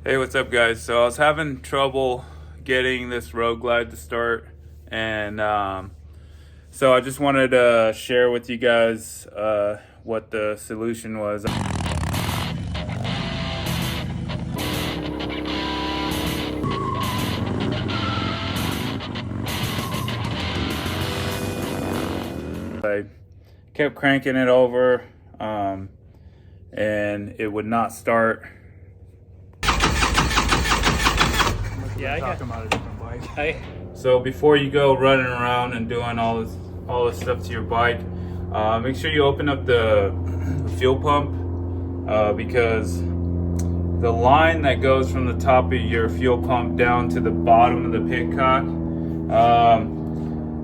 Hey, what's up, guys? So I was having trouble getting this road glide to start, and so I just wanted to share with you guys what the solution was. I kept cranking it over, and it would not start. Yeah, I got about a different bike. So before you go running around and doing all this stuff to your bike, make sure you open up the fuel pump, because the line that goes from the top of your fuel pump down to the bottom of the pit cock,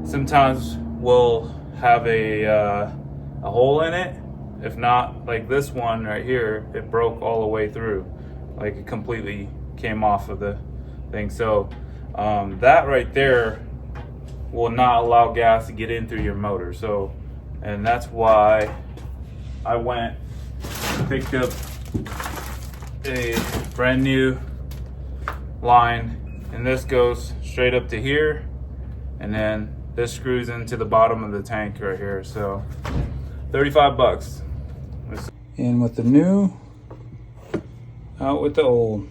sometimes will have a hole in it. If not, like this one right here, it broke all the way through, like it completely came off of the thing. So that right there will not allow gas to get in through your motor. So, and that's why I went and picked up a brand new line, and this goes straight up to here, and then this screws into the bottom of the tank right here. So 35 bucks. In with the new, out with the old.